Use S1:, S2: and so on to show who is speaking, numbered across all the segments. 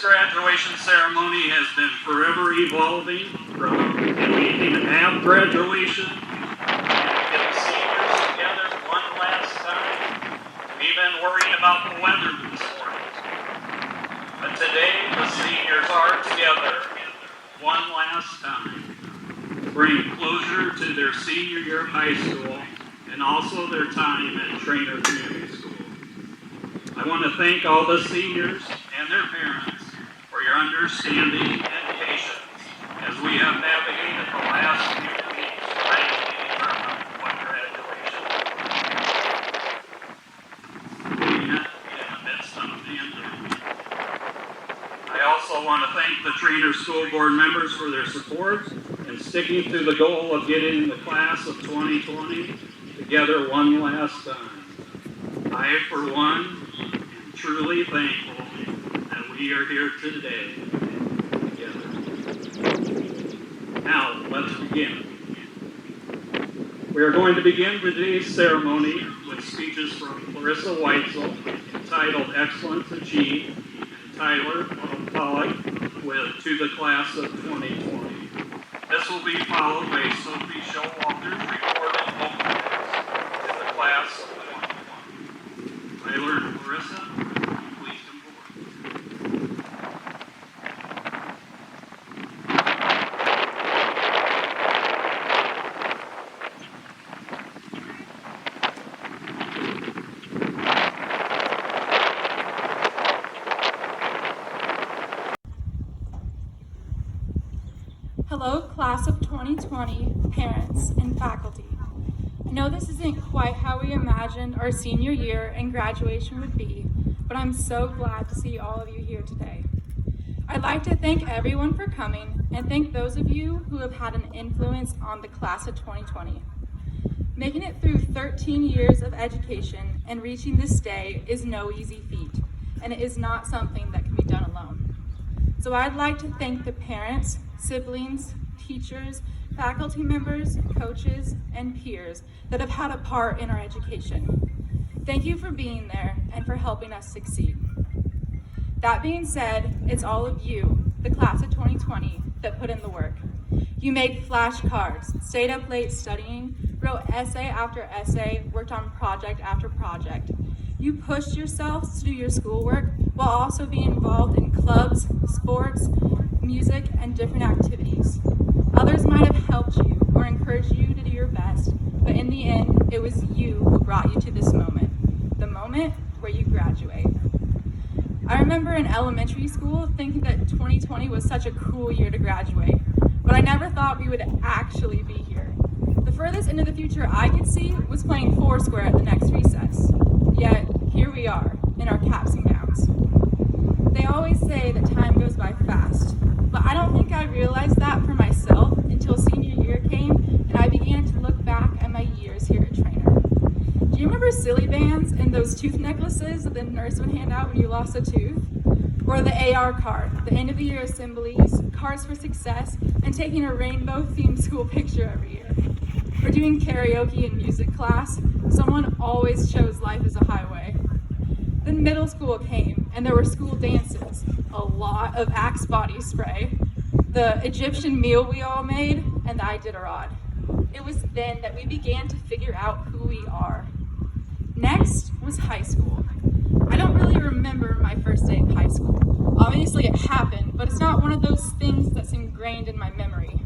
S1: graduation ceremony has been forever evolving from do we even have graduation and get the seniors together one last time. We've been worrying about the weather this morning. But today the seniors are together one last time to bring closure to their senior year of high school and also their time at Trainer Community School. I want to thank all the seniors and their parents for your understanding and patience as we have navigated the last few weeks trying to determine what graduation in the midst of a pandemic. I also want to thank the Trainer School Board members for their support and sticking to the goal of getting the class of 2020 together one last time. I, for one, am truly thankful that we are here today together. Now, let's begin. We are going to begin today's ceremony with speeches from Clarissa Weitzel entitled Excellence Achieved, and Tyler Pollock with To the Class of 2020. This will be followed by Sophie Showalter's recorded vocals to the class of 2020. Tyler and Clarissa, please come forward.
S2: Hello, class of 2020, parents, and faculty. I know this isn't quite how we imagined our senior year and graduation would be, but I'm so glad to see all of you here today. I'd like to thank everyone for coming and thank those of you who have had an influence on the class of 2020. Making it through 13 years of education and reaching this day is no easy feat, and it is not something that can be done alone. So I'd like to thank the parents, siblings, teachers, faculty members, coaches, and peers that have had a part in our education. Thank you for being there and for helping us succeed. That being said, it's all of you, the class of 2020, that put in the work. You made flashcards, stayed up late studying, wrote essay after essay, worked on project after project. You pushed yourselves to do your schoolwork while also being involved in clubs, sports, music, and different activities. Others might have helped you or encouraged you to do your best, but in the end, it was you who brought you to this moment, the moment where you graduate. I remember in elementary school thinking that 2020 was such a cool year to graduate, but I never thought we would actually be here. The furthest into the future I could see was playing Foursquare at the next recess. Yet, here we are, in our caps and gowns. They always say that time goes by fast, but I don't think I realized that for myself until senior year came and I began to look back at my years here at Trainer. Do you remember silly bands and those tooth necklaces that the nurse would hand out when you lost a tooth? Or the AR card, the end of the year assemblies, cards for success, and taking a rainbow-themed school picture every year? Or doing karaoke in music class, someone always chose Life as a Highway. Then middle school came, and there were school dances, a lot of Axe body spray, the Egyptian meal we all made, and the Iditarod. It was then that we began to figure out who we are. Next was high school. I don't really remember my first day of high school. Obviously it happened, but it's not one of those things that's ingrained in my memory.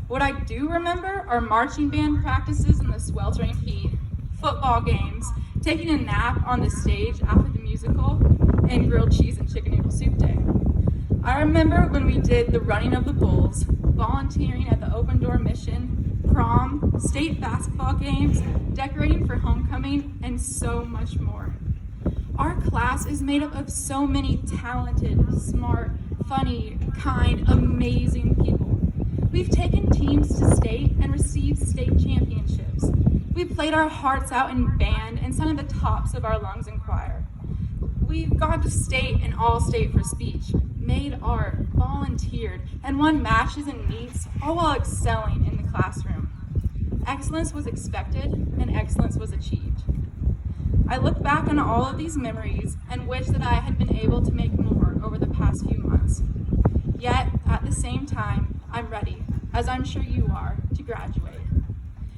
S2: What I do remember are marching band practices in the sweltering heat, football games, taking a nap on the stage after the musical, and grilled cheese and chicken noodle soup day. I remember when we did the running of the bulls, volunteering at the open door mission, prom, state basketball games, decorating for homecoming, and so much more. Our class is made up of so many talented, smart, funny, kind, amazing people. We've taken teams to state and received state championships. We've played our hearts out in band and sung at the tops of our lungs in choir. We've gone to state and all state for speech, made art, volunteered, and won matches and meets, all while excelling in the classroom. Excellence was expected and excellence was achieved. I look back on all of these memories and wish that I had been able to make more over the past few months. Yet, at the same time, I'm ready, as I'm sure you are, to graduate.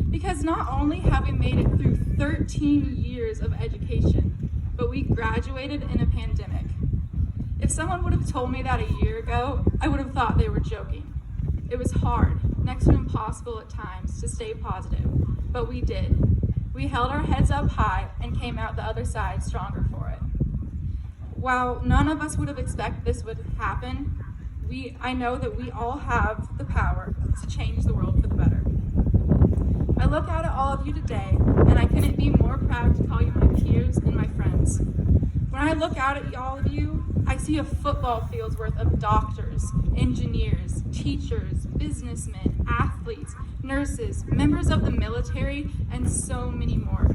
S2: Because not only have we made it through 13 years of education, but we graduated in a pandemic. If someone would have told me that a year ago, I would have thought they were joking. It was hard, next to impossible at times, to stay positive, but we did. We held our heads up high and came out the other side stronger for it. While none of us would have expected this would happen, I know that we all have the power to change the world for the better. I look out at all of you today, and I couldn't be more proud to call you my peers and my friends. When I look out at all of you, I see a football field's worth of doctors, engineers, teachers, businessmen, athletes, nurses, members of the military, and so many more.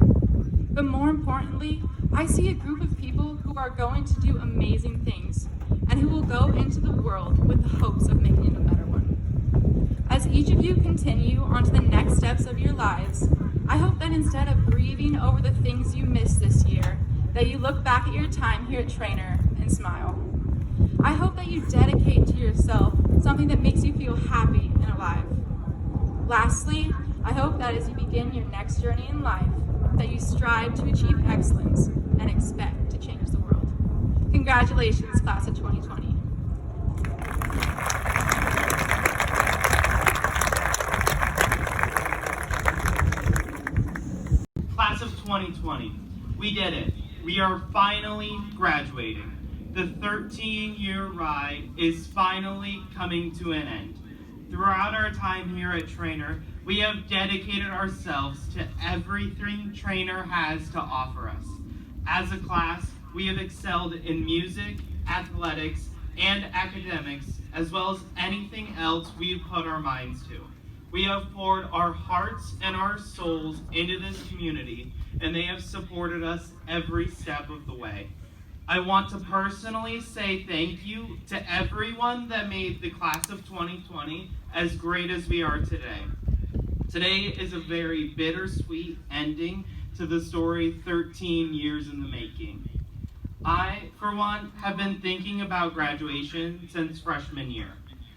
S2: But more importantly, I see a group of people who are going to do amazing things and who will go into the world with the hopes of making it a better one. As each of you continue on to the next steps of your lives, I hope that instead of grieving over the things you missed this year, that you look back at your time here at Trainer and smile. I hope that you dedicate to yourself something that makes you feel happy and alive. Lastly, I hope that as you begin your next journey in life, that you strive to achieve excellence and expect to change the world. Congratulations, class of 2020.
S3: Class of 2020, we did it. We are finally graduating. The 13-year ride is finally coming to an end. Throughout our time here at Trainer, we have dedicated ourselves to everything Trainer has to offer us. As a class, we have excelled in music, athletics, and academics, as well as anything else we've put our minds to. We have poured our hearts and our souls into this community, and they have supported us every step of the way. I want to personally say thank you to everyone that made the class of 2020 as great as we are today. Today is a very bittersweet ending to the story 13 years in the making. I, for one, have been thinking about graduation since freshman year.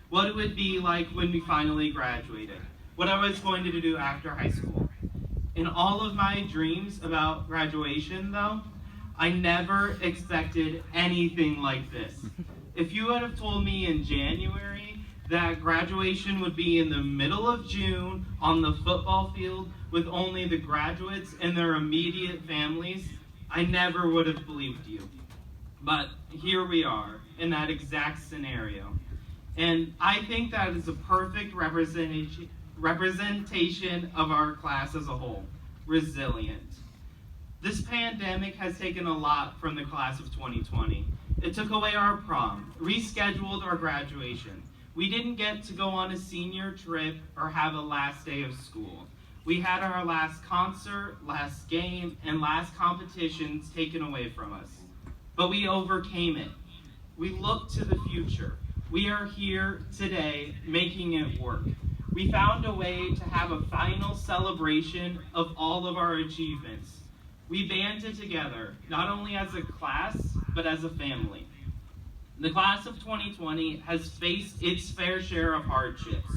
S3: What it would be like when we finally graduated. What I was going to do after high school. In all of my dreams about graduation, though, I never expected anything like this. If you would have told me in January that graduation would be in the middle of June on the football field with only the graduates and their immediate families, I never would have believed you. But here we are in that exact scenario. And I think that is a perfect representation of our class as a whole, resilient. This pandemic has taken a lot from the class of 2020. It took away our prom, rescheduled our graduation. We didn't get to go on a senior trip or have a last day of school. We had our last concert, last game, and last competitions taken away from us. But we overcame it. We look to the future. We are here today making it work. We found a way to have a final celebration of all of our achievements. We banded together, not only as a class, but as a family. The class of 2020 has faced its fair share of hardships,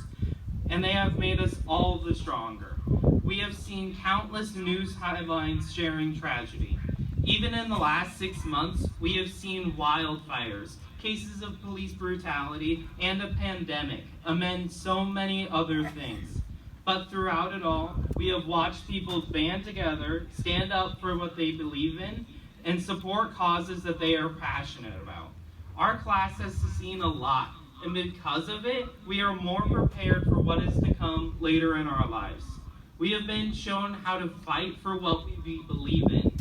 S3: and they have made us all the stronger. We have seen countless news headlines sharing tragedy. Even in the last 6 months, we have seen wildfires, cases of police brutality, and a pandemic, among so many other things. But throughout it all, we have watched people band together, stand up for what they believe in, and support causes that they are passionate about. Our class has seen a lot, and because of it, we are more prepared for what is to come later in our lives. We have been shown how to fight for what we believe in.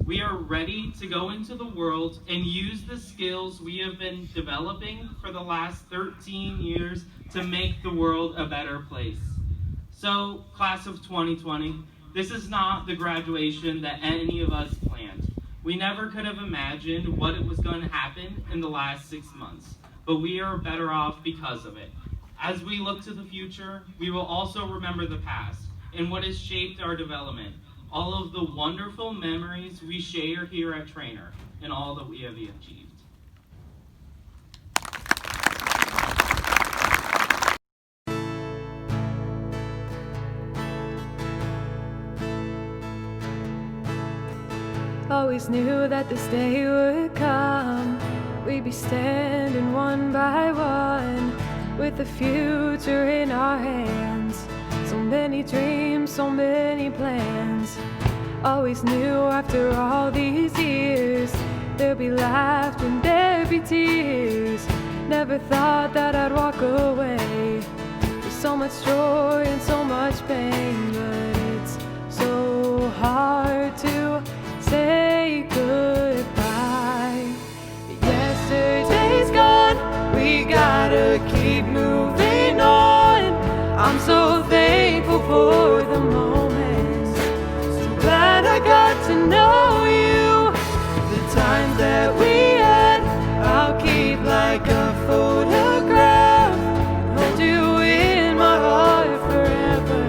S3: We are ready to go into the world and use the skills we have been developing for the last 13 years to make the world a better place. So, class of 2020, this is not the graduation that any of us planned. We never could have imagined what it was going to happen in the last 6 months, but we are better off because of it. As we look to the future, we will also remember the past and what has shaped our development, all of the wonderful memories we share here at Trainer, and all that we have achieved.
S4: Always knew that this day would come. We'd be standing one by one, with the future in our hands. So many dreams, so many plans. Always knew after all these years there'd be laughter and there'd be tears. Never thought that I'd walk away. There's so much joy and so much pain, but it's so hard to say goodbye. Yesterday's gone, we gotta keep moving on. I'm so thankful for the moments, so glad I got to know you. The times that we had, I'll keep like a photograph, hold you in my heart forever.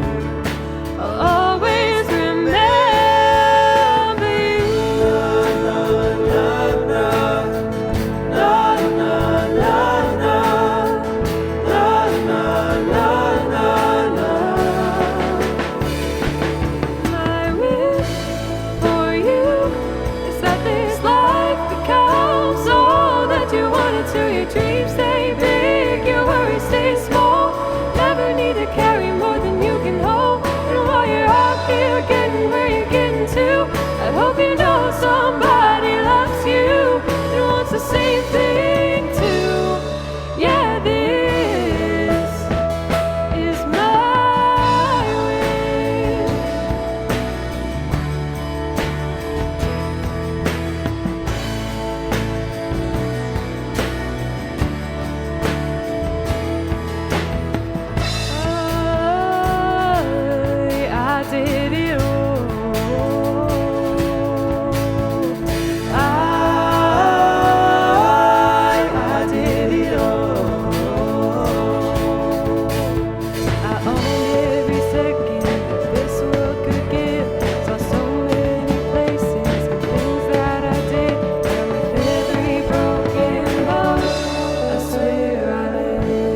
S4: I'll always remember you. Na, na, na, na, na, na, na, na, na, na, na, na. My wish for you is that this life becomes all that you wanted to. Your dreams stay big, your worries stay small. Never need to carry more than you can hold. And while you're out here getting where you're getting to, I hope you know somebody loves you and wants the same thing too. Yeah, this is my wish. I did it all. I did it all. I owned every second this world could give. Saw so many places, things that I did, and with every broken bone, I swear I lived.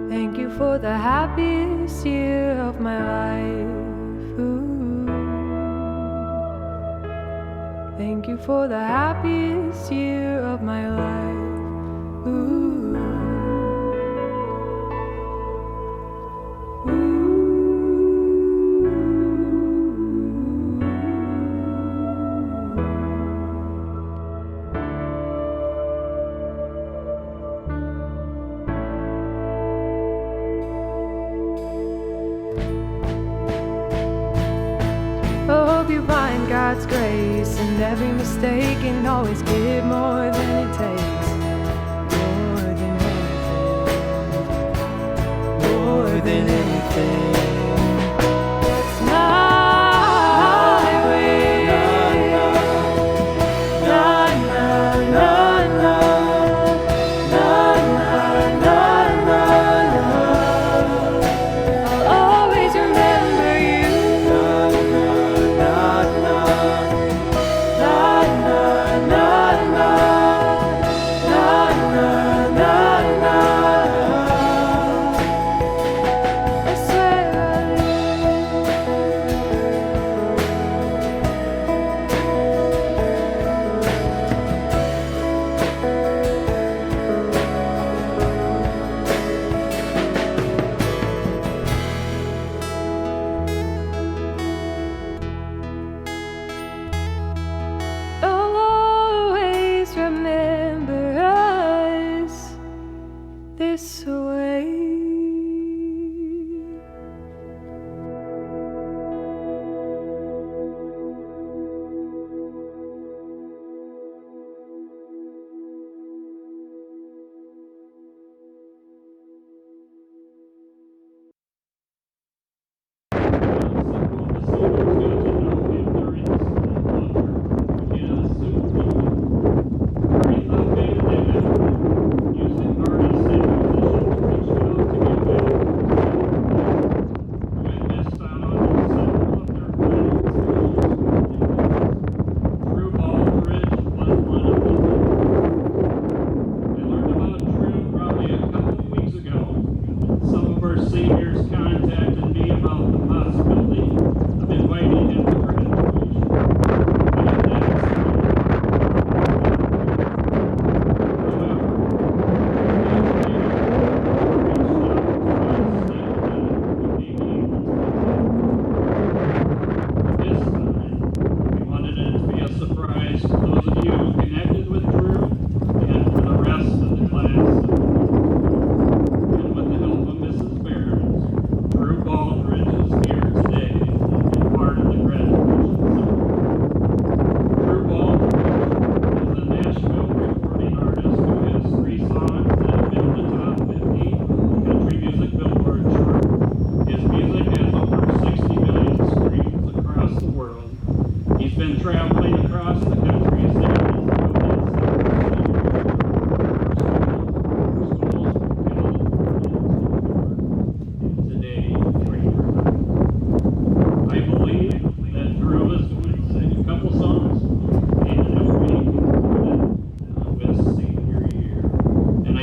S4: Thank you for the happiest year of my life. Ooh. Thank you for the happiest year of my life. Ooh. I hope you find God's grace in every mistake and always give more than it takes. More than anything. More than anything. It's my way. Na, na, na, na. Na, na, na, na, na. I'll always remember you. Na, na, na, na. Na, na, na, na. Na, na, na, na. I swear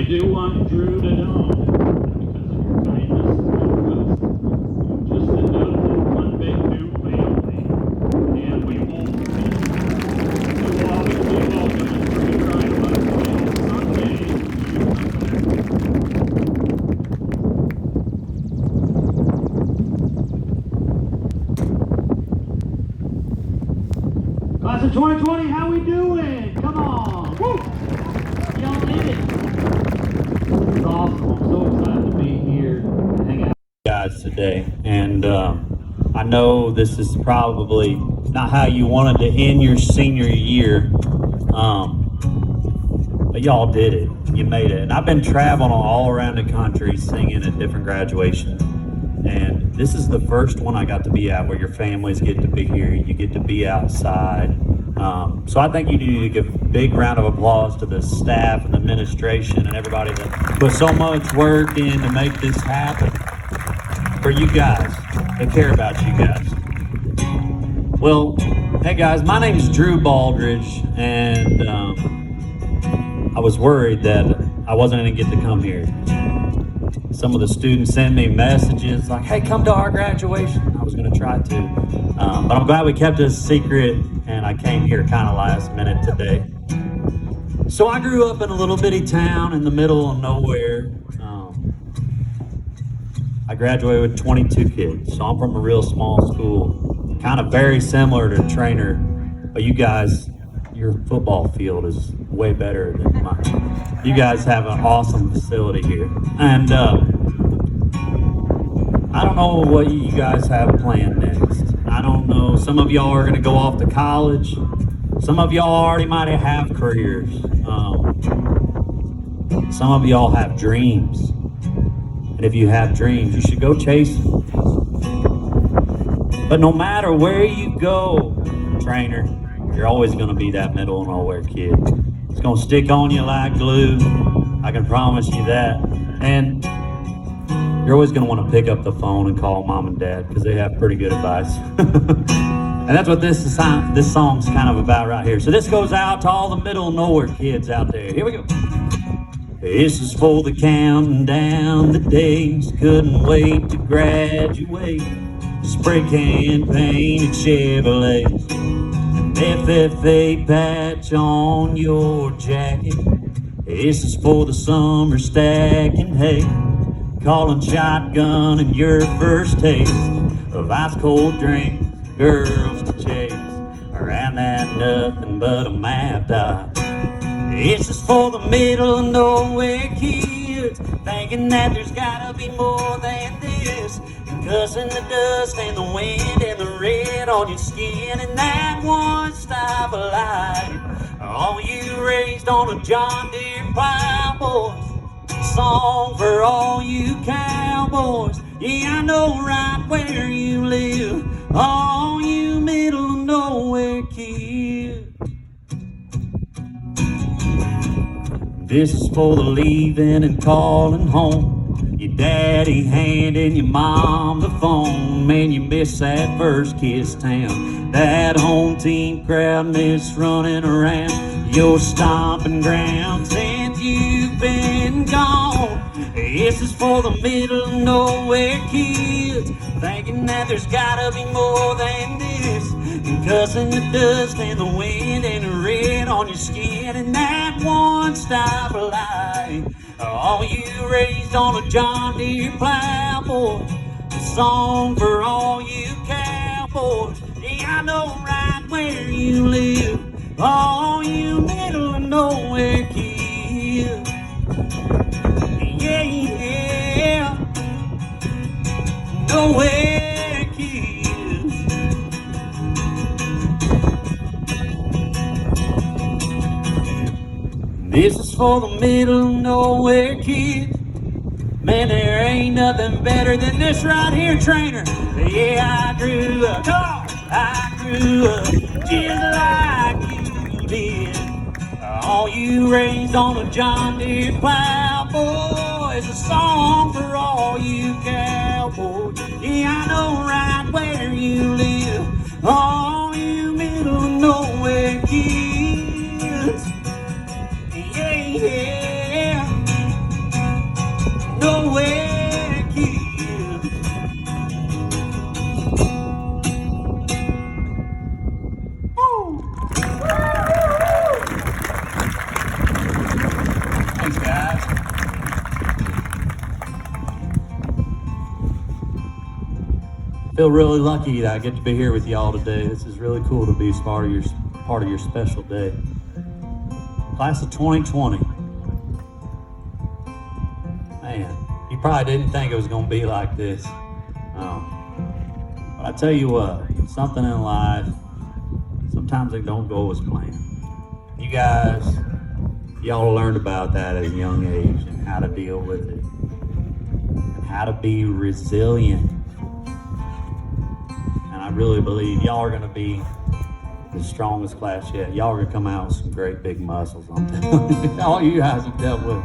S1: do want Drew to know that because of your kindness to us, you just adopted one big new family, and we won't miss you. You will always be welcome and free ride bicycle someday you come back.
S5: Class of 2020, how we doing? Come on. Woo! Y'all did it. It's awesome. I'm so excited to be here and hang out with you guys today. And I know this is probably not how you wanted to end your senior year, but y'all did it. You made it. And I've been traveling all around the country singing at different graduations. And this is the first one I got to be at where your families get to be here. You get to be outside. So I think you need to give a big round of applause to the staff and the administration and everybody that put so much work in to make this happen for you guys. They care about you guys. Well, hey guys, my name is Drew Baldridge, and I was worried that I wasn't going to get to come here. Some of the students sent me messages like, hey, come to our graduation. I was going to try to, but I'm glad we kept it a secret, and I came here kind of last minute today. So I grew up in a little bitty town in the middle of nowhere. I graduated with 22 kids, so I'm from a real small school, kind of very similar to Trainer, but you guys, your football field is way better than mine. You guys have an awesome facility here. And I don't know what you guys have planned next. I don't know. Some of y'all are going to go off to college. Some of y'all already might have careers. Some of y'all have dreams. And if you have dreams, you should go chase them. But no matter where you go, Trainer, you're always going to be that middle of nowhere kid. It's going to stick on you like glue. I can promise you that. And you're always going to want to pick up the phone and call mom and dad because they have pretty good advice. And that's what this song's kind of about right here. So this goes out to all the middle of nowhere kids out there. Here we go. This is for the counting down the days. Couldn't wait to graduate. Spray can painted Chevrolets. FFA patch on your jacket. This is for the summer stacking hay. Calling shotgun and your first taste of ice cold drink, girls to chase around that nothing but a map dot. This is for the middle of nowhere kids, thinking that there's gotta be more than this. And cussing the dust and the wind and the red on your skin and that one stop of light. All you raised on a John Deere plow, boys. A song for all you cowboys. Yeah, I know right where you live. All you middle of nowhere kids. This is for the leaving and calling home. Your daddy handing your mom the phone. Man, you miss that first kiss town. That home team crowd miss running around your stomping ground since you've been gone. This is for the middle of nowhere kids, thinking that there's gotta be more than this. And cussing the dust and the wind and the red on your skin and that one stop light. All you raised on a John Deere plow, boy. A song for all you cowboys. Yeah, I know right where you live. All you middle of nowhere kids. Yeah, yeah. Nowhere kids. This is for the middle of nowhere kids. Man, there ain't nothing better than this right here, Trainer. Yeah, I grew up just like you did. All you raised on a John Deere plow, boys. A song for all you cowboys. Yeah, I know right where you live. All you middle of nowhere kids. Yeah, yeah. feel really lucky that I get to be here with y'all today. This is really cool to be part of your special day. Class of 2020. Man, you probably didn't think it was going to be like this. But I tell you what, something in life, sometimes it don't go as planned. You guys, y'all learned about that at a young age and how to deal with it and how to be resilient. And I really believe y'all are going to be the strongest class yet. Y'all are going to come out with some great big muscles. I'm telling you. All you guys have dealt with.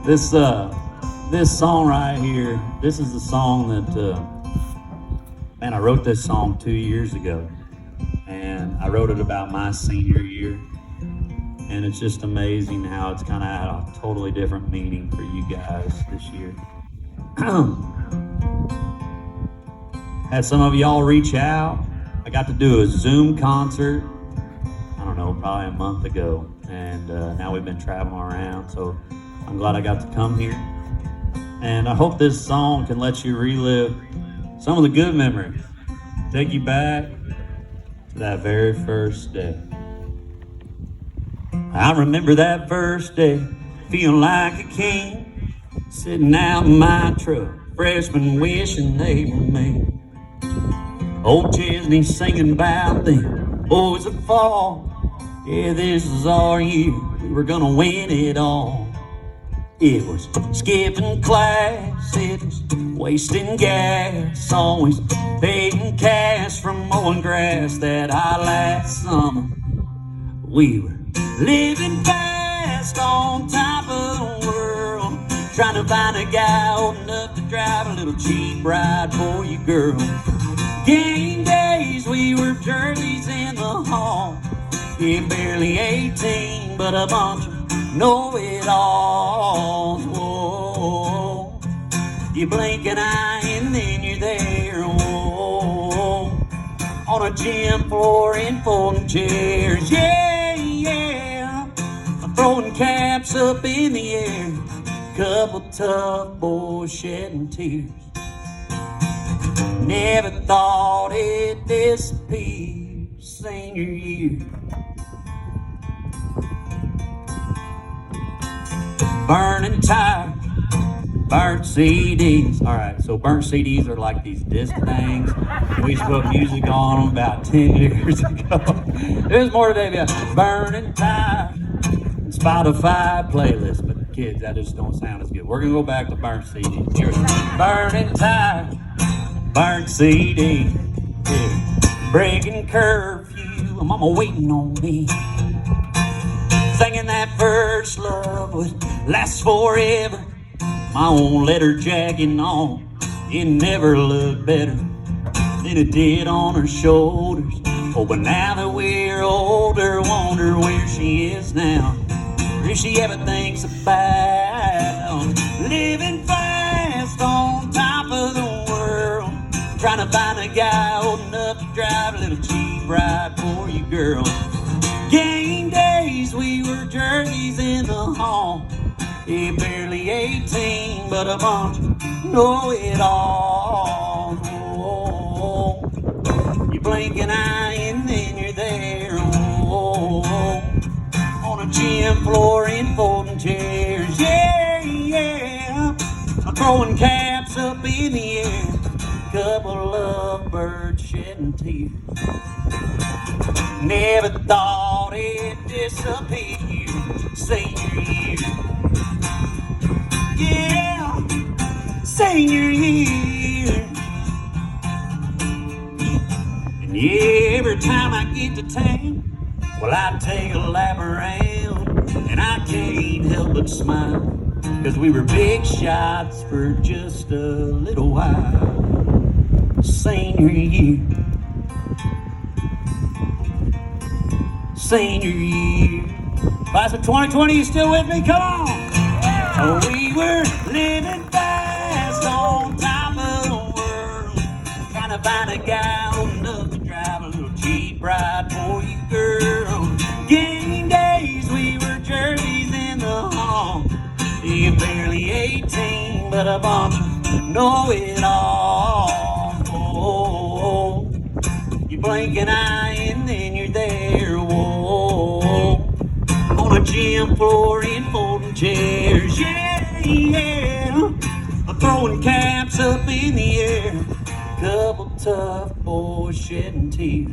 S5: This song right here, this is the song that, man, I wrote this song 2 years ago. And I wrote it about my senior year. And it's just amazing how it's kind of had a totally different meaning for you guys this year. Had some of y'all reach out. I got to do a Zoom concert, I don't know, probably a month ago. And now we've been traveling around, so I'm glad I got to come here. And I hope this song can let you relive some of the good memories. Take you back to that very first day. I remember that first day, feeling like a king, sitting out in my truck, freshmen wishing they were me. Old Chesney singing about them boys that fall. Yeah, this is our year, we were gonna win it all. It was skipping class, it was wasting gas, always paying cash from mowing grass that high last summer. We were living fast on top of the world, trying to find a guy old enough to drive a little cheap ride for you, girl. Game days, we were jerseys in the hall. Yeah, barely 18, but a bunch of know-it-alls. Whoa, you blink an eye and then you're there. Whoa, on a gym floor in folding chairs. Yeah, yeah, I'm throwing caps up in the air. Couple tough boys shedding tears. Never thought it'd disappear senior year. Burning tires, burnt CDs. All right, so burnt CDs are like these disc things. We used to put music on them about 10 years ago. There's more today about burning tires, Spotify playlist. But kids, that just don't sound as good. We're gonna go back to burnt CDs. Here we go. Burning tires, burnt CD, yeah. Breaking curfew, mama waiting on me. Thinking that first love would last forever. My own leather jacket on, it never looked better than it did on her shoulders. Oh, but now that we're older, wonder where she is now, or if she ever thinks about living fast on top of the world, trying to find a guy old enough to drive a little cheap ride for you, girl. Game days, we were jerseys in the hall. Yeah, barely 18, but a bunch know-it-alls. Oh, you blink an eye and then you're there. Oh, on a gym floor in folding chairs. Yeah, yeah, I'm throwing caps up in the air. Couple of birds shedding tears. Never thought it'd disappear senior year. Yeah, senior year. And yeah, every time I get to town, well, I take a lap around, and I can't help but smile, 'cause we were big shots for just a little while. Senior year, senior year. Class of 2020, you still with me? Come on! Oh, we were living fast on top of the world, trying to find a guy old enough to drive a little cheap ride for you, girl. Game days, we were jerseys in the hall. Yeah, barely 18, but a bunch of know-it-all. Oh, You blink an eye and then you're there. Whoa, on a gym floor in folding chairs. Yeah, yeah. I'm throwing caps up in the air. Couple tough boys shedding tears.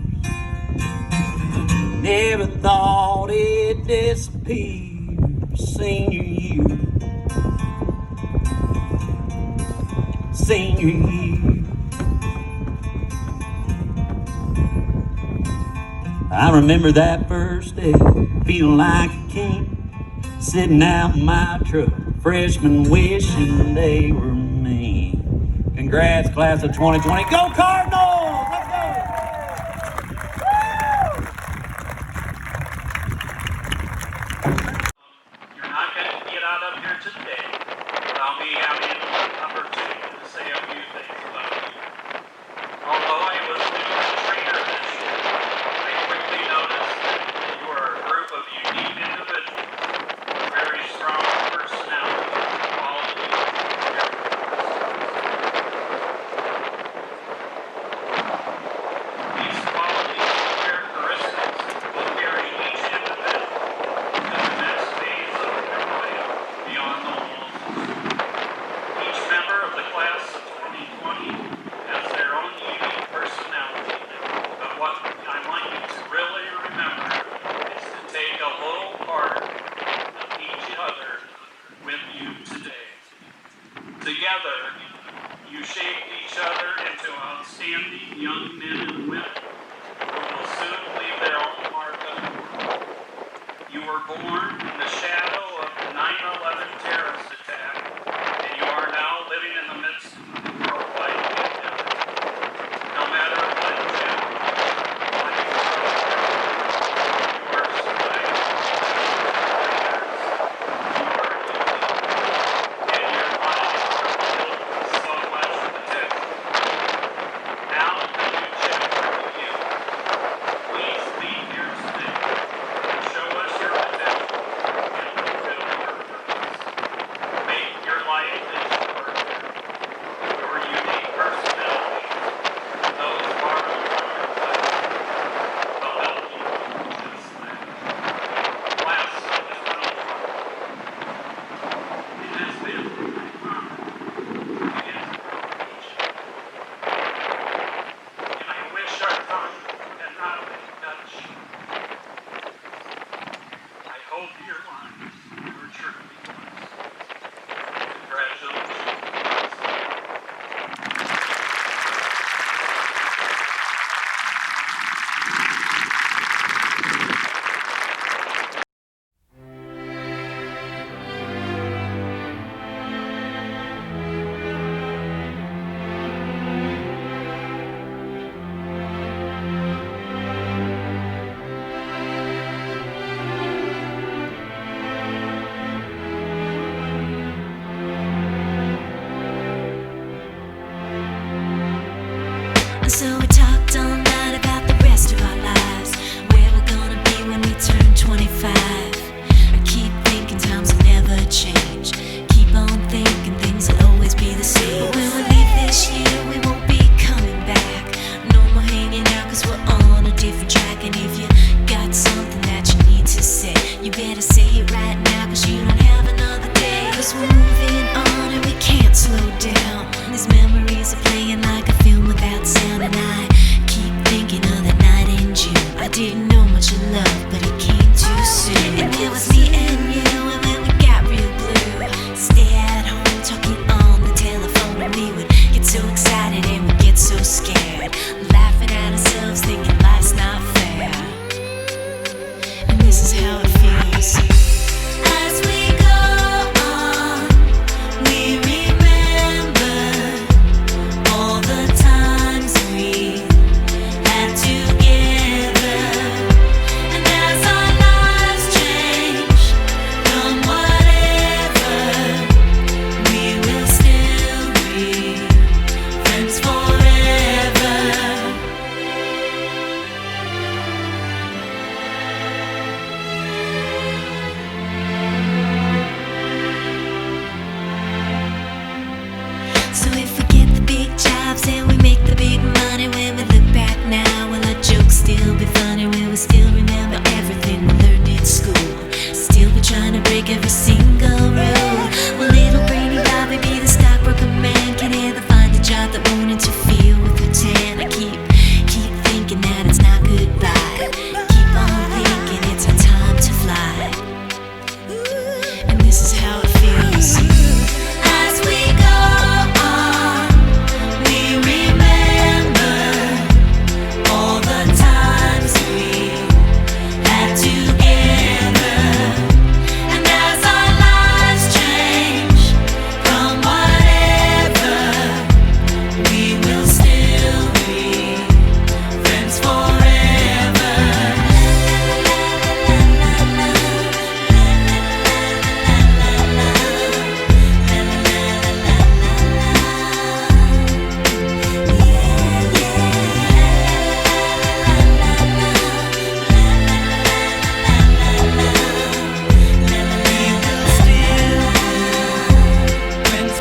S5: Never thought it'd disappear. Senior year. Senior year. I remember that first day, feeling like a king, sitting out in my truck, freshmen wishing they were me. Congrats, class of 2020. Go Cardinals! Let's go!
S1: You're not going to get out of here today without me having an opportunity to say a few things about you. Although I was the trainer this year, I quickly noticed that you are a group of unique individuals with very strong personalities and qualities and characteristics. These qualities and characteristics will carry each individual to the next phase of their life beyond the walls of school. Each member of the class of 2020 has their own unique personality, but what I want you to really remember is to take a little part of each other with you today. Together, you shaped each other into outstanding young men and women who will soon leave their own mark on the world. You were born in the shadow of the 9/11 terrorist attack, and you are now living in the midst of a worldwide pandemic. No matter what challenge life throws at you, you are surviving. You are unique, and your lives are filled with so much potential. Now the new chapter begins. Please leave here today and show us your potential and fulfill your purpose. Make your life extraordinary. Your unique personality, those marbles on your plate, will help you do just that. Class of 2020, it has been my honor to get to know each of you. And I wish our tongue had not been Dutch. I hope your lives were truly blessed. Congratulations.
S6: So we talked all night about the rest of our lives, where we're gonna be when we turn 25. I keep thinking times will never change. Keep on thinking things will always be the same. But when we leave this year, we won't be coming back. No more hanging out, cause we're on a different track. And if you got something that you need to say, you better say it right now, cause you don't have another day. Cause we're moving on and we can't slow down. These memories are playing like a film without sound. And I keep thinking of that night in June. I didn't know much of love, but it came too soon. And it was me and you, and when we got real blue, stay at home talking on the telephone. And we would get so excited and we'd get so scared, laughing at ourselves, thinking life's not fair. And this is how it feels. As we go on, we remember all the times we had together. And as our lives change, break every single rule. Well, little brainy Bobby be the stockbroken man. Can ever find a job that won't interfere with her tan. I keep thinking that it's not goodbye. Keep on thinking it's our time to fly. And this is how it feels. As we go on, we remember all the times we had together. And as our lives change from whatever, we will still be friends forever. Friends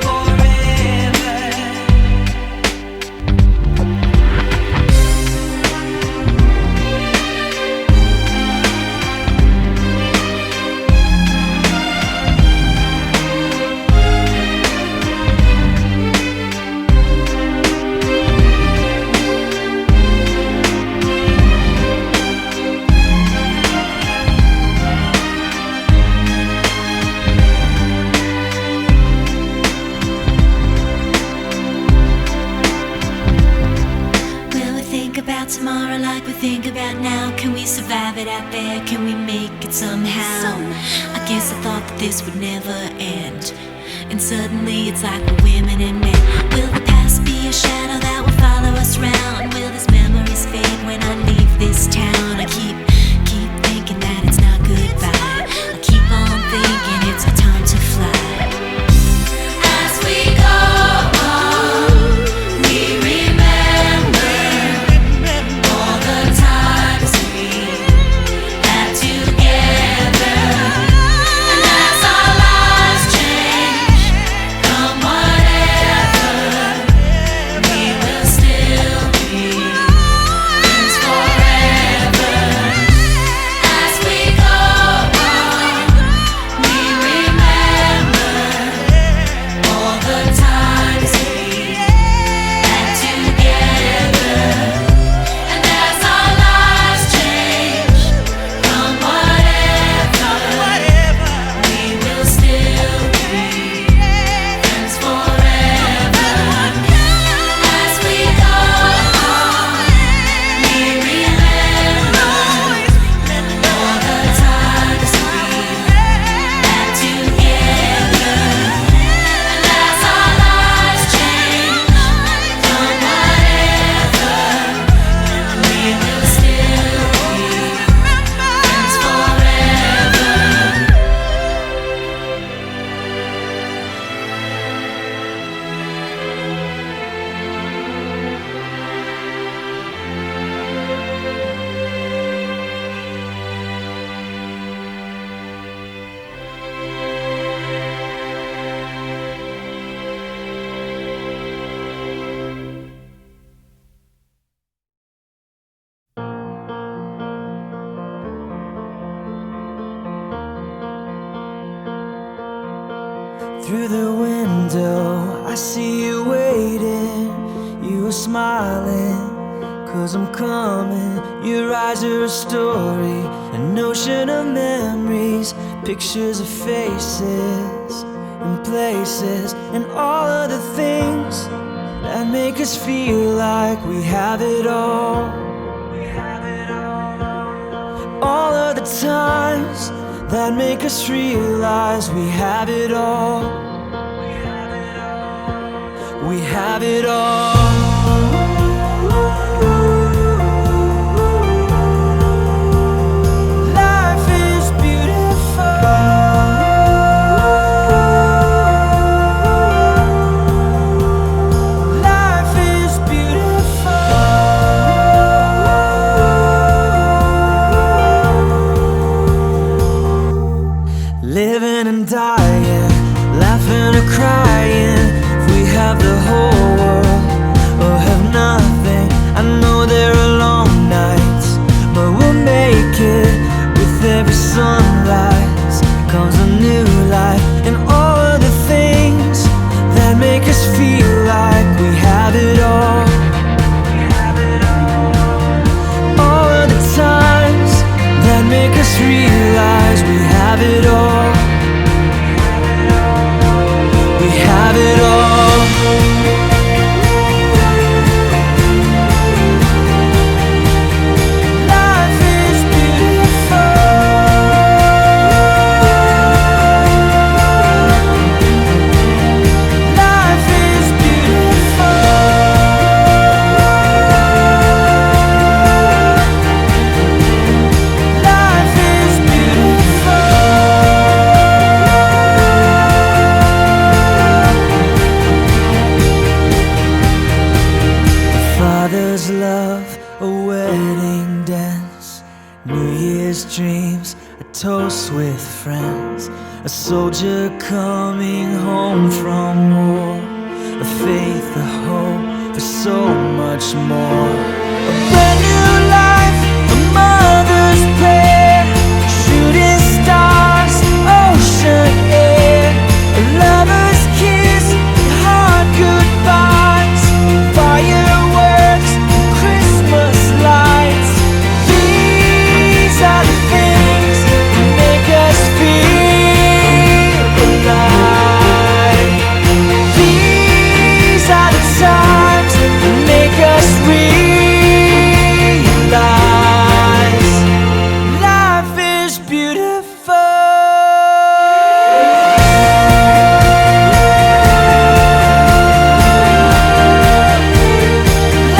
S6: Will we think about tomorrow like we think about now? Can we survive it out there? Can we make it somehow? I guess I thought that this would never end, and suddenly it's like we're women and men. Will the past be a shadow that will follow us round? Will these memories fade when I leave this town? I keep thinking that it's not goodbye. I keep on thinking it's our time to fly. As we go on, we remember all the times we had together. And as our lives change from whatever, we will still be friends forever. As we go on, we remember all the times we had together. And as our lives change from whatever, we will still be friends forever. As we go on, we remember all the times we had together. And as our lives change from whatever, we will still be friends forever.
S7: Through the window, I see you waiting. You were smiling, 'cause I'm coming. Your eyes are a story, an ocean of memories, pictures of faces and places, and all of the things that make us feel like we have it all. All of the times that make us realize we have it all. We have it all. Life is beautiful. Life is beautiful. Living and dying, laughing or crying. If we have the whole world or have nothing, I know there are long nights, but we'll make it. With every sunrise comes a new eyes. A soldier coming home from war. A faith, a hope for so much more. A brand new life, a mother's prayer. Shooting stars, ocean air. A lover's kiss, hard goodbyes. Fireworks, Christmas lights. These are the things that make us feel alive. These are the times that make us realize life is beautiful.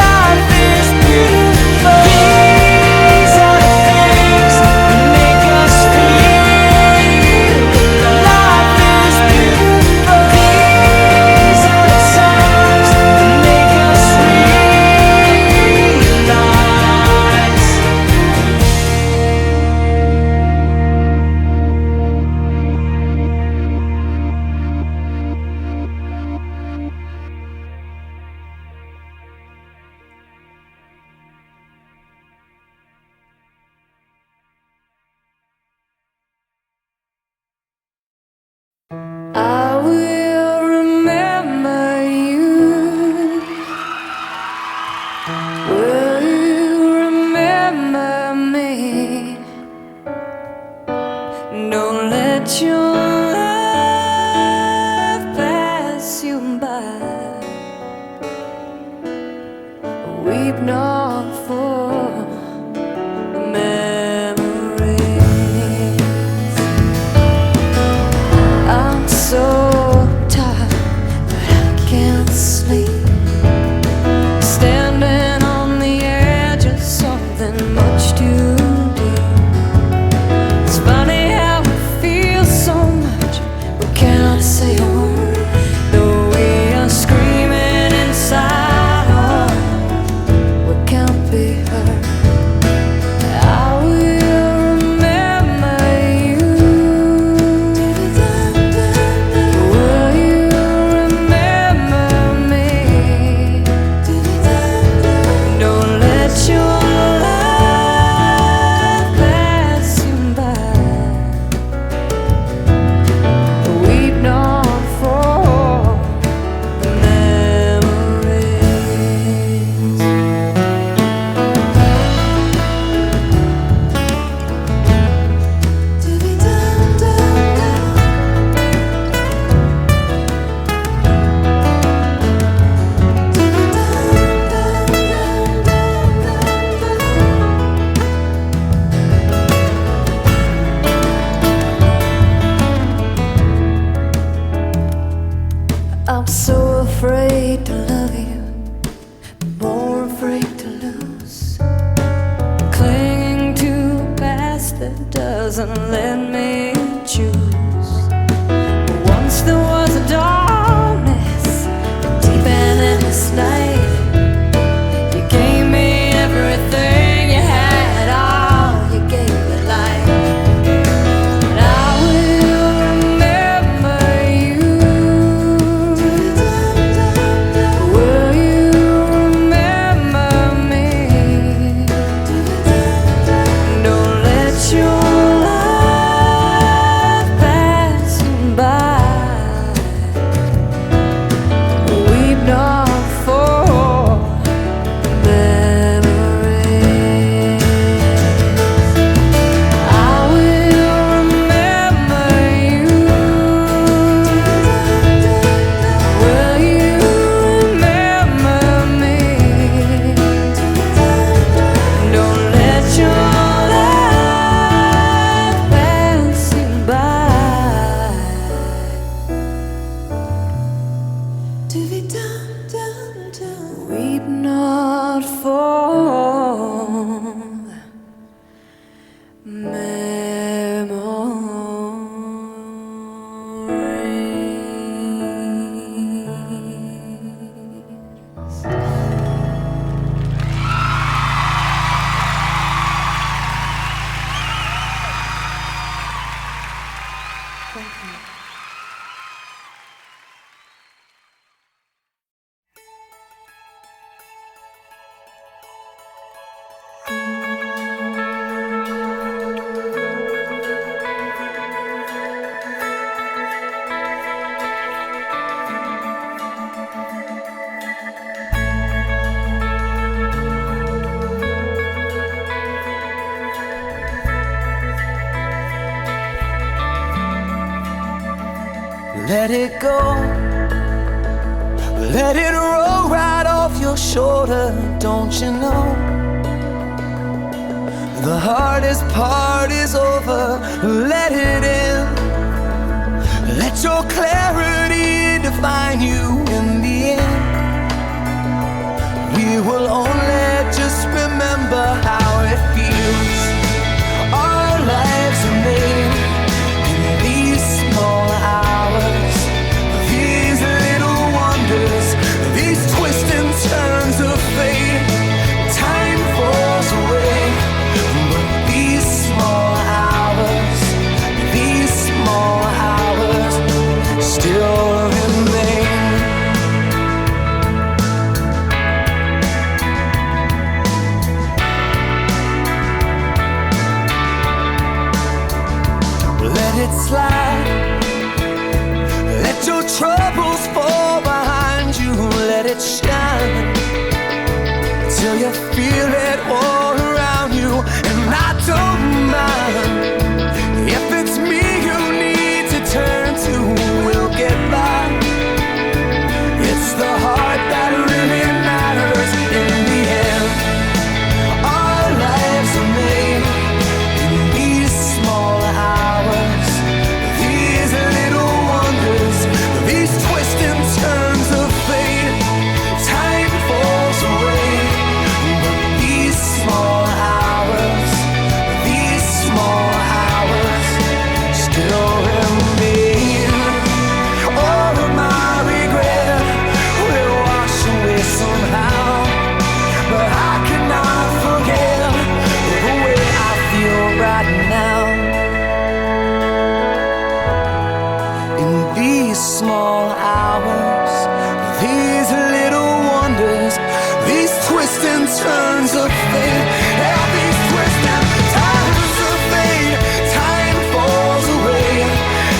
S7: Life is beautiful. These are the things that make us feel. Life is beautiful. These are the times that make us realize.
S4: I will remember you. Will you remember me? Don't let your love pass you by. Weep not for memories. I'm so tired, but I can't sleep. Standing on the edge of something much too deep. It's funny how we feel so much, we cannot say a word. Though we are screaming inside, oh, we can't be heard. I will remember you. Will you remember me? Don't let your love pass you by. Weep not for the memories. I'm so afraid to love you, more afraid to lose. Clinging to a past that doesn't let me choose. Once there was a darkness, deep and endless night. You gave me everything you had, all you gave me life. And I will remember you. Will
S2: Thank you.
S7: Let it go. Let it roll right off your shoulder, don't you know? The hardest part is over. Let it in. Let your clarity define you in the end. We will only just remember how it feels. Our lives are made in these small hours, these little wonders, these twists and turns of fate. Time falls away, but these small hours still remain. Let it slide. Let your troubles fall behind you. Let it shine till you feel it all around you. And I don't mind if it's me you need to turn to. We'll get by. It's the heart that really matters in the end. Our lives are made in these small hours, these little wonders, these twists and turns of fate. Time falls away, but these small hours still remain. All of my regret will wash away somehow, but I cannot forget the way I feel right now. In these small hours, these little wonders, these twists and turns of fate, yeah, these twists and turns of fate. Time falls away,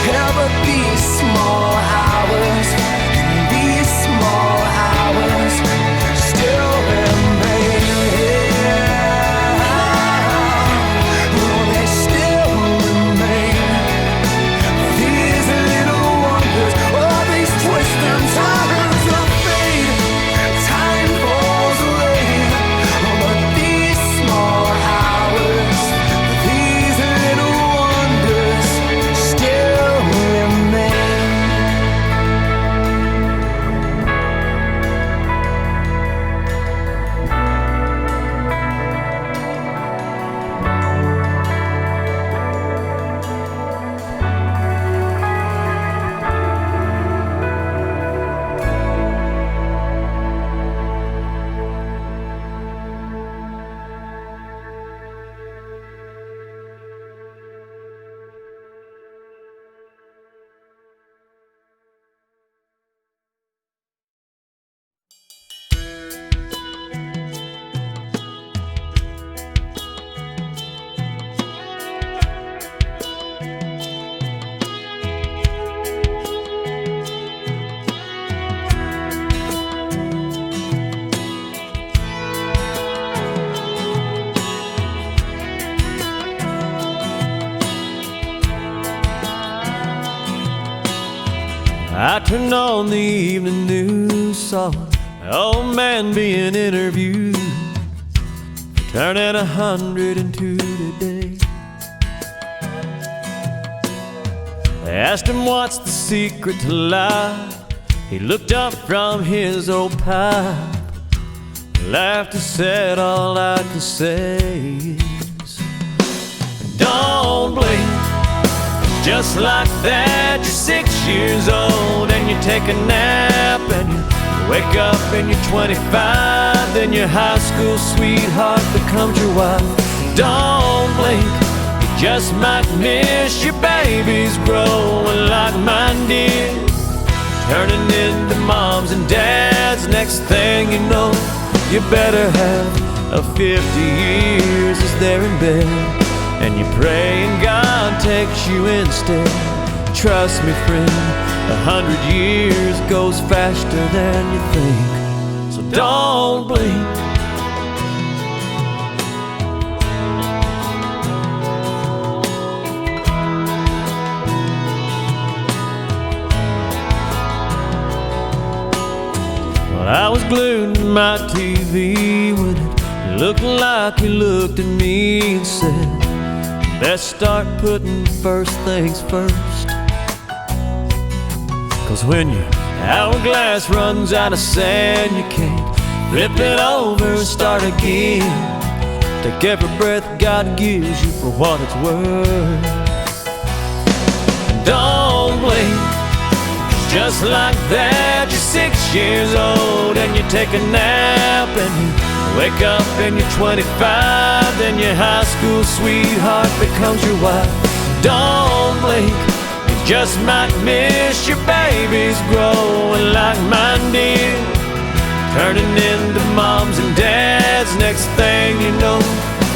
S7: yeah, but these small hours still remain. Oh, they still remain. These little wonders, oh, these twists and turns of fate. Time falls away, but these small hours, these little wonders still remain.
S8: I turned on the evening news, saw an old man being interviewed, turning 102 today. They asked him what's the secret to life. He looked up from his old pipe, laughed and said, all I can say is, don't blink. Just like that, you're 6 years old and you take a nap and you wake up and you're 25. Then your high school sweetheart becomes your wife. Don't blink, you just might miss your baby's growing Next thing you know, you better have a 50 years is there in bed, and you pray and God takes you instead. Trust me, friend, 100 years goes faster than you think, so don't blink. Well, I was glued to my TV when it looked like you looked at me and said, best start putting first things first. 'Cause when your hourglass runs out of sand, you can't flip it over and start again. Take every breath God gives you for what it's worth. Don't blink, 'cause just like that you're 6 years old and you take a nap and you wake up and you're 25. Then your high school sweetheart becomes your wife. Don't blink, you just might miss your babies growing like mine did, turning into moms and dads. Next thing you know,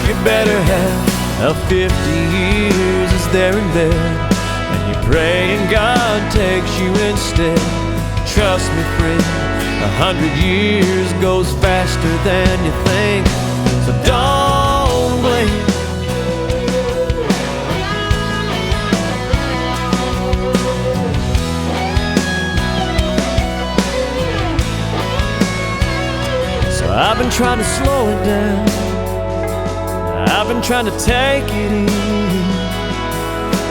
S8: you better have a 50 years is there in bed, and you pray and God takes you instead. Trust me, friend, 100 years goes faster than you think, so don't blink. So I've been trying to slow it down, I've been trying to take it easy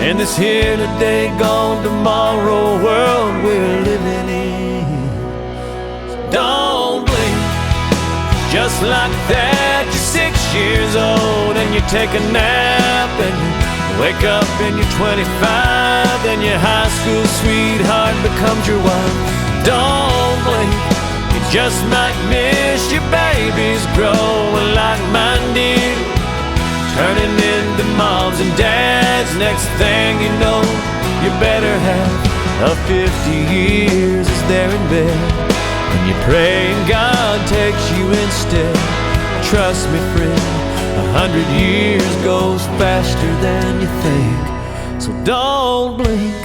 S8: in this here today, gone tomorrow world we're living in. So don't blink, just like that you're 6 years old and you take a nap and you wake up and you're 25. Then your high school sweetheart becomes your wife. Don't blink, you just might miss your babies growing like mine did, turning into moms and dads. Next thing you know, you better have a 50 years is there in bed, and you pray and God takes you instead. Trust me, friend, 100 years goes faster than you think, so don't blink.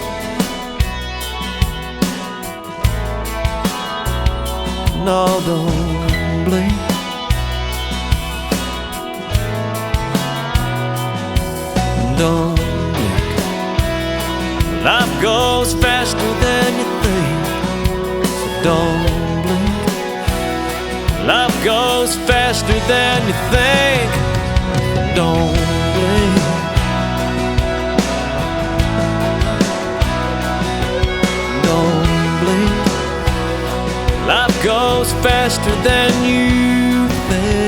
S8: No, don't blink. Don't blink. Life goes faster than you think, so don't blink. Life goes faster than you think, don't blink. Don't blink. Life goes faster than you think.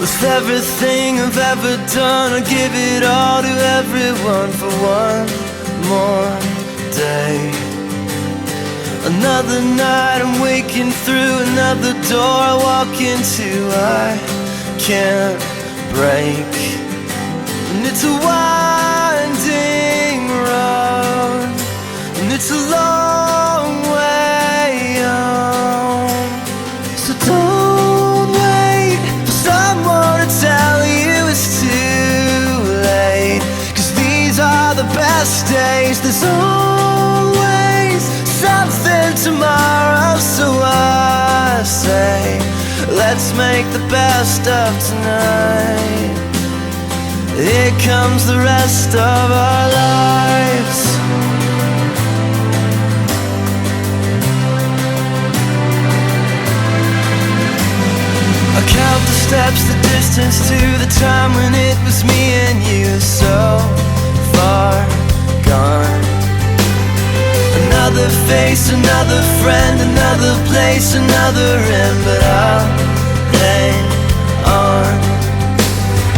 S7: With everything I've ever done, I give it all to everyone for one more day. Another night I'm waking through another door I walk into, I can't break. And it's a winding road, and it's a long way home. So don't wait for someone to tell you it's too late, 'cause these are the best days. There's always something tomorrow, so I say let's make the best of tonight. Here comes the rest of our lives. I count the steps, the distance to the time when it was me and you, so far gone. Another face, another friend, another place, another end, but I'll hang on.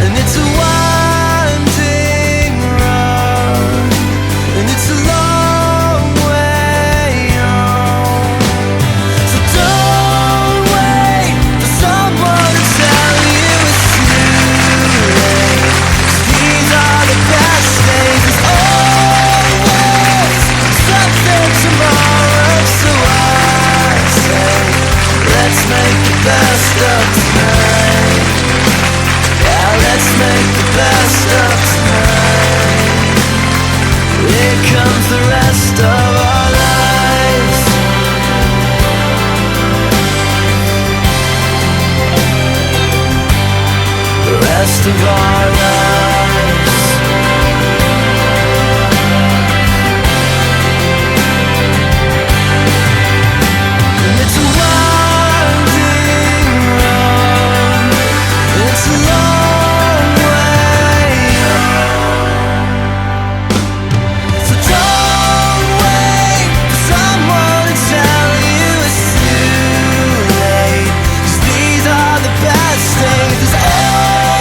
S7: And it's a winding road, and it's rest of our lives. And it's a winding road, it's a long way home. So don't wait for someone to tell you it's too late, 'cause these are the best days. There's always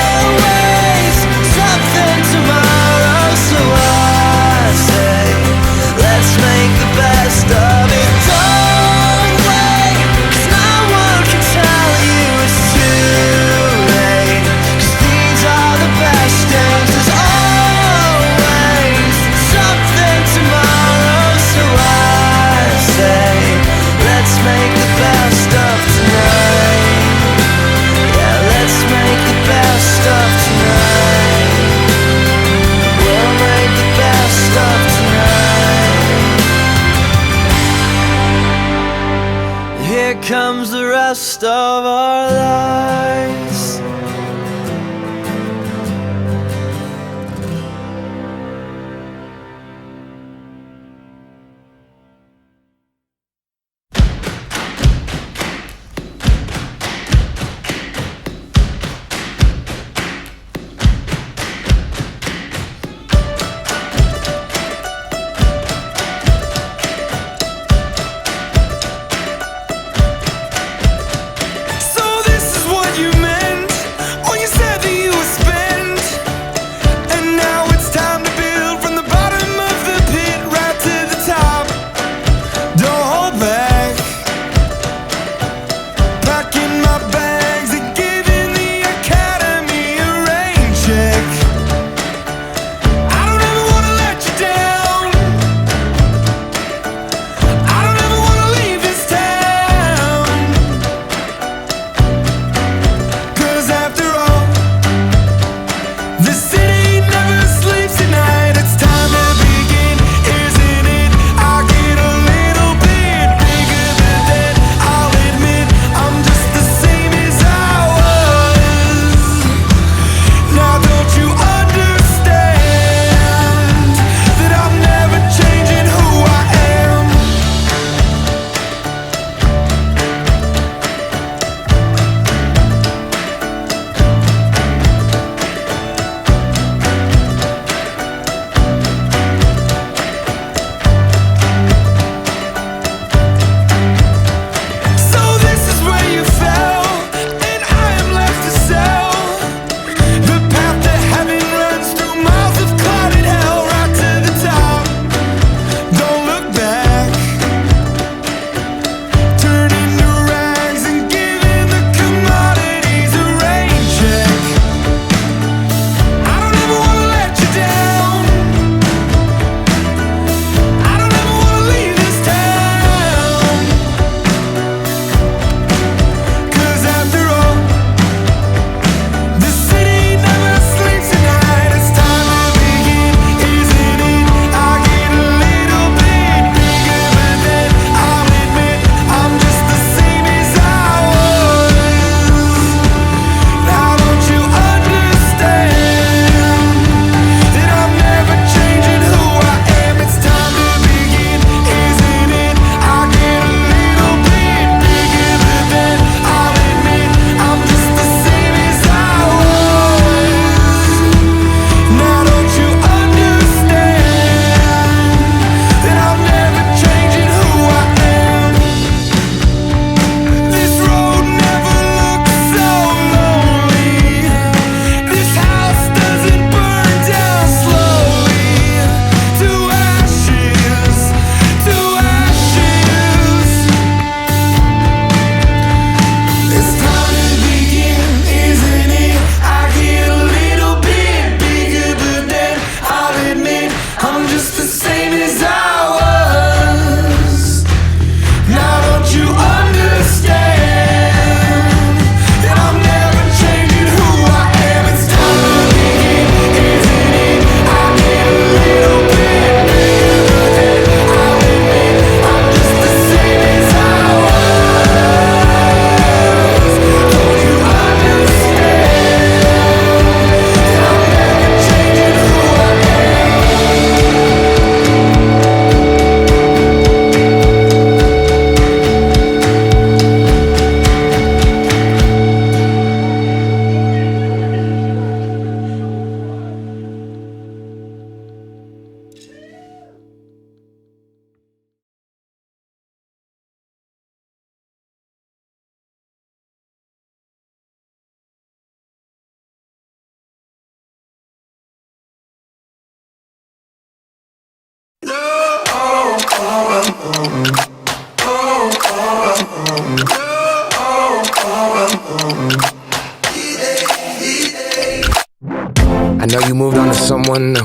S9: I know you moved on to someone new.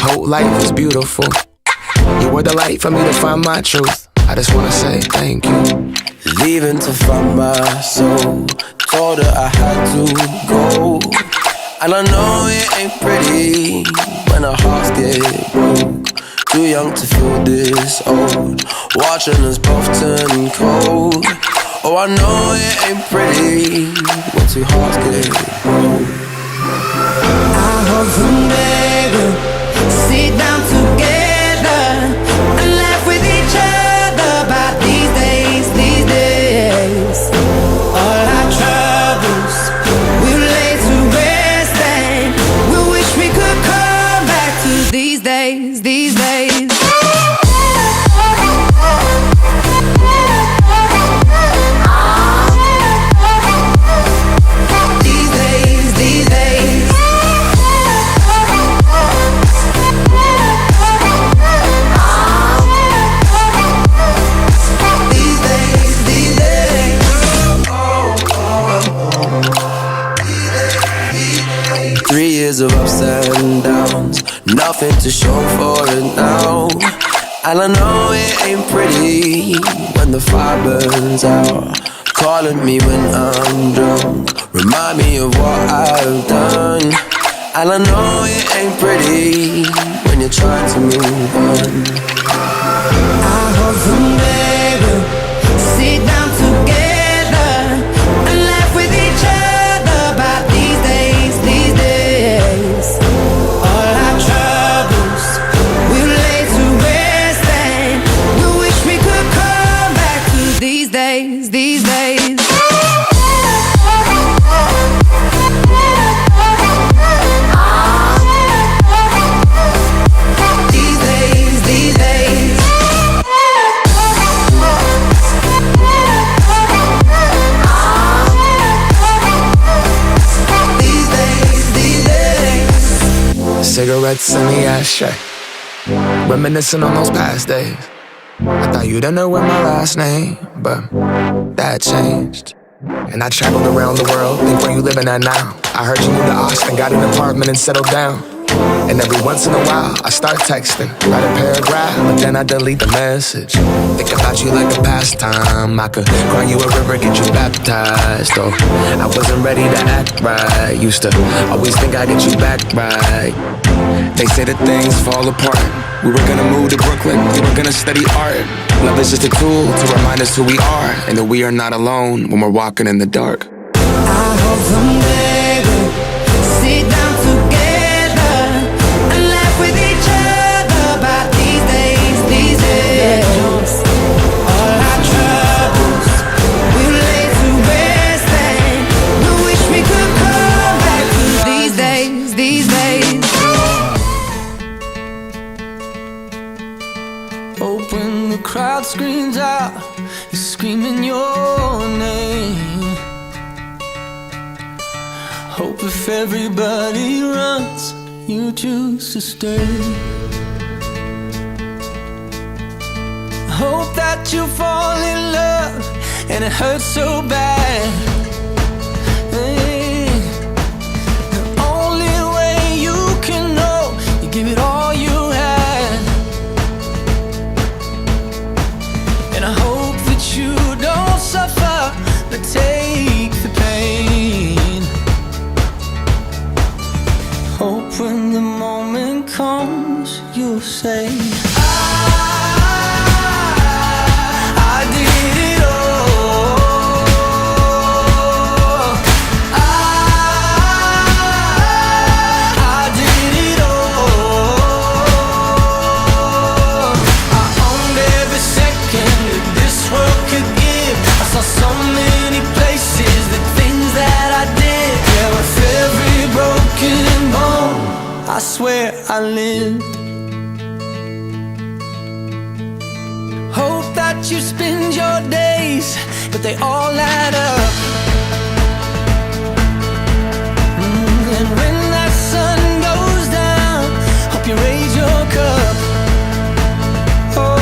S9: Whole life is beautiful. You were the light for me to find my truth. I just wanna say thank you.
S7: Leaving to find my soul. Told her I had to go. And I know it ain't pretty when our hearts get broke. Too young to feel this old. Watching us both turn cold. Oh, I know it ain't pretty when two hearts get broke.
S10: I hope someday we'll sit down together and laugh with each other about these days, these days. All our troubles we'll lay to rest and we wish we could come back to these days, these days.
S7: Of ups and downs, nothing to show for it now. And I know it ain't pretty when the fire burns out. Calling me when I'm drunk, remind me of what I've done. And I know it ain't pretty when you're trying to move on.
S10: I hope someday we'll sit down together and laugh with each other about these days, these days. All our troubles we'll lay to rest and we wish we could come back to these days, these days. These days, these days. These days, these days.
S9: Cigarettes in the ashtray, reminiscing on those past days. I thought you'd know my last name, but that changed. And I traveled around the world, think where you living at now. I heard you moved to Austin, got an apartment and settled down. And every once in a while, I start texting, write a paragraph, but then I delete the message. Think about you like a pastime. I could cry you a river, get you baptized. Oh, I wasn't ready to act right. Used to always think I'd get you back right. They say that things fall apart. We were gonna move to Brooklyn, we were gonna study art. Love is just a tool to remind us who we are, and that we are not alone when we're walking in the dark.
S10: I hope someday we'll sit down together and laugh with each other about these days, these days. All our troubles we'll lay to rest and we wish we could come back to these days, these days.
S7: Oh, when the crowd screams out, you're screaming your name. Hope if everybody runs, you choose to stay. Hope that you fall in love and it hurts so bad. Hey, the only way you can know, you give it all you had. And I hope that you don't suffer, but take the pain. Hope when the moment comes, you'll say, I did it all. I did it all. I owned every second that this world could give. I saw so many places, the things that I did. Yeah, with every broken bone, I swear I lived. Hope that you spend your days, but they all add up. And when that sun goes down, hope you raise your cup. Oh,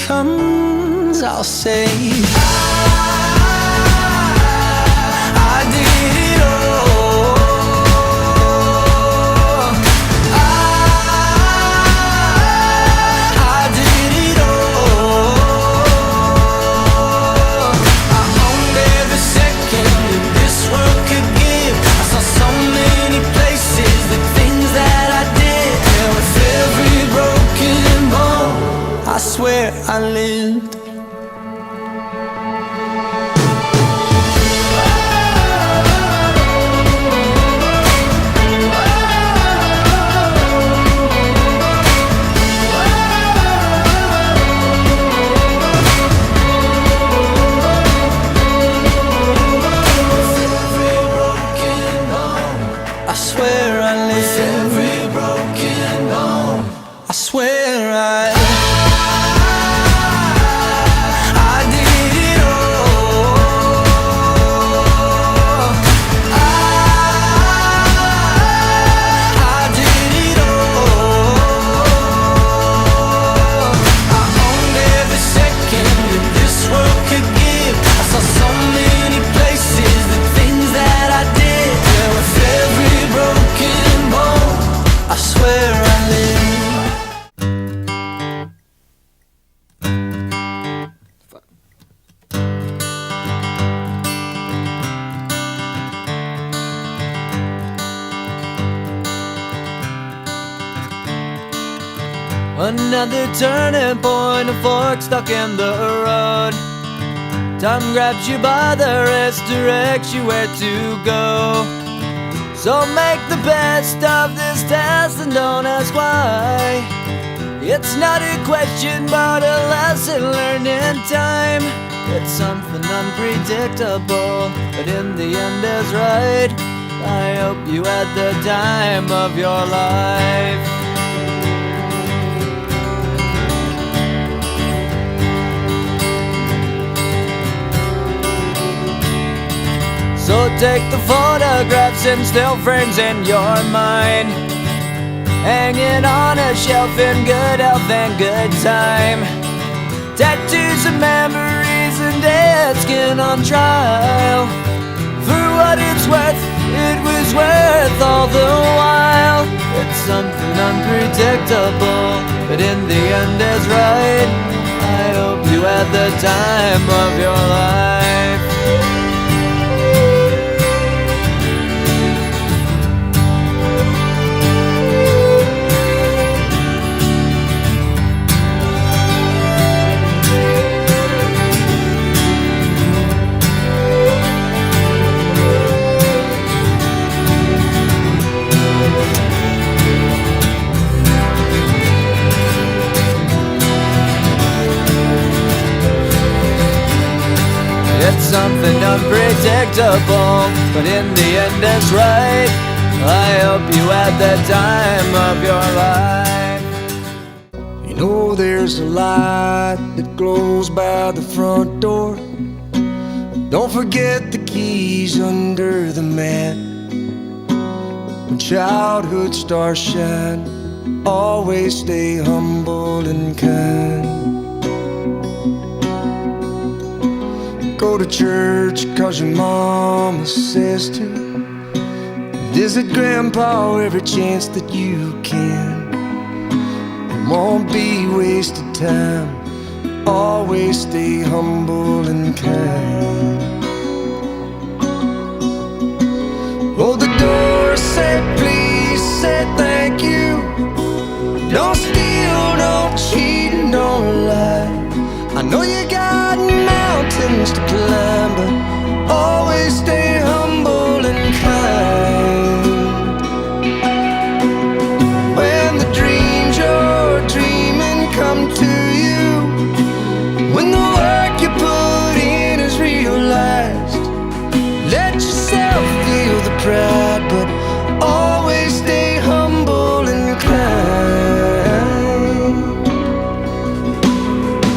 S7: comes, I'll say I did it all. I did it all. I owned every second that this world could give. I saw so many places, the things that I did. And with every broken bone, I swear I lived. I swear I lived. Every broken bone, I swear I did it all. I did it all. I owned every second that this world could give. I saw so many places, the things that I did. And with every broken bone, I swear I lived. Another turning point, a fork stuck in the road. Time grabs you by the wrist, directs you where to go. So make the best of this test and don't ask why. It's not a question but a lesson learned in time. It's something unpredictable, but in the end is right. I hope you had the time of your life. So take the photographs and still frames in your mind, hanging on a shelf in good health and good time. Tattoos of memories and dead skin on trial. For what it's worth, it was worth all the while. It's something unpredictable, but in the end is right. I hope you had the time of your life. It's something unpredictable, but in the end it's right. I hope you had the time of your life. You know there's a light that glows by the front door. Don't forget the keys under the mat. When childhood stars shine, always stay humble and kind. Go to church cause your mama says to. Visit grandpa every chance that you can. It won't be wasted time. Always stay humble and kind. Hold the door, say please, say thank you. Don't steal, don't cheat, and don't lie. I know you got mountains to climb, but always stay humble and kind. When the dreams you're dreaming come to you, when the work you put in is realized, let yourself feel the pride, but always stay humble and kind.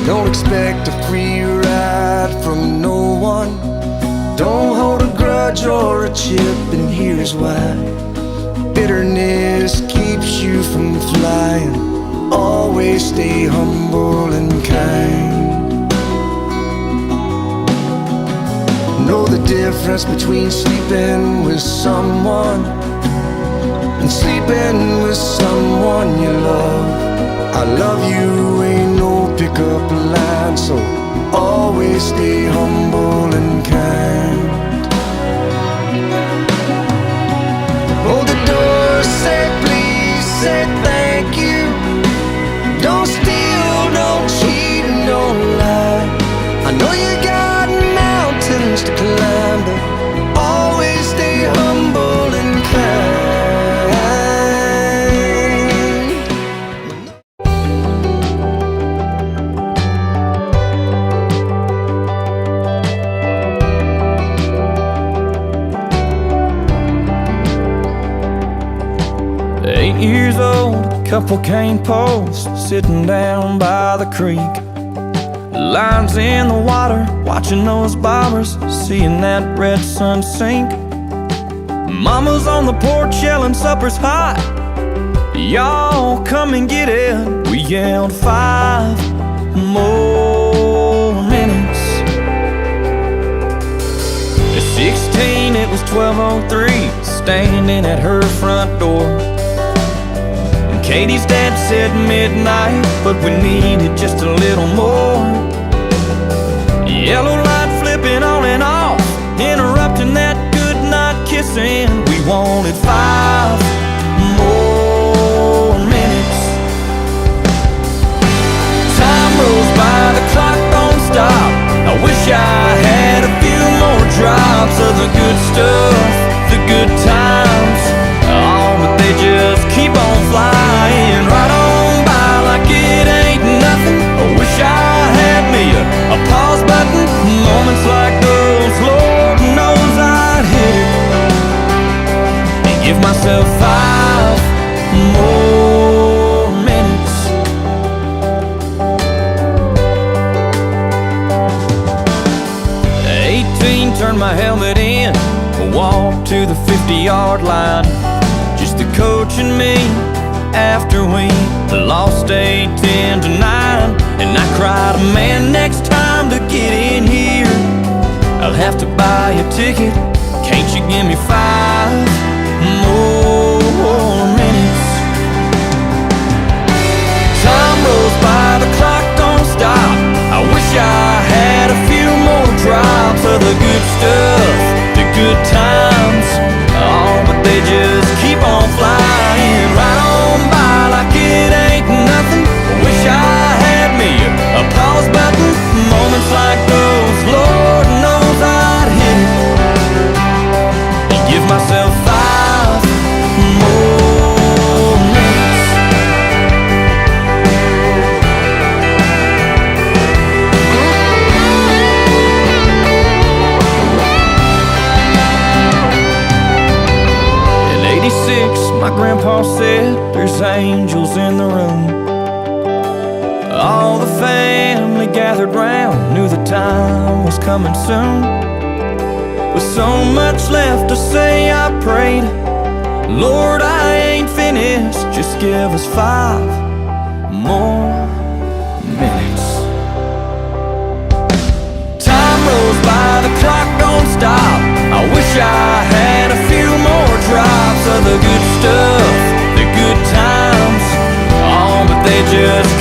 S7: Don't expect a free ride from no one. Don't hold a grudge or a chip, and here's why. Bitterness keeps you from flying. Always stay humble and kind. difference between sleeping with someone and sleeping with someone you love. I love you ain't no pickup line, so always stay humble and kind. Hold the door, say please, say thank you. Don't steal, don't cheat, and don't lie. I know you got mountains to climb, but always stay humble and kind.
S11: 8 years old, couple cane posts sitting down by the creek. Lines in the water, watching those bobbers, seeing that red sun sink. Mama's on the porch yelling supper's hot, y'all come and get it. We yelled 5 more minutes. At 16 it was 12:03, standing at her front door. Katie's dad said midnight, but we needed just a little more. Yellow light flipping on and off, interrupting that good night kissing. We wanted 5 more minutes. Time rolls by, the clock don't stop. I wish I had a few more drops of the good stuff, the good times. Oh, but they just keep on flying right on by like it ain't nothing. I wish I had me a pause button. Moments like those, Lord knows I'd hit it and give myself 5 more minutes. At 18, turned my helmet in, walked to the 50-yard line. Just the coach and me after we lost 8-10 to 9. And I cried, man, next time to get in here I'll have to buy a ticket. Can't you give me 5 more minutes? Time rolls by, the clock don't stop. I wish I had a few more drops of the good stuff, the good times. Oh, but they just keep on flying right on by like it ain't nothing. Wish I had me a pause button. Moments like those, Lord knows I'd hit it and give myself 5 more minutes. My grandpa said there's angels in the room. All the family gathered round, knew the time was coming soon. With so much left to say, I prayed, Lord, I ain't finished, just give us 5 more minutes. Time rolls by, the clock don't stop. I wish I had a few more drops of the good stuff, the good times. Oh, but they just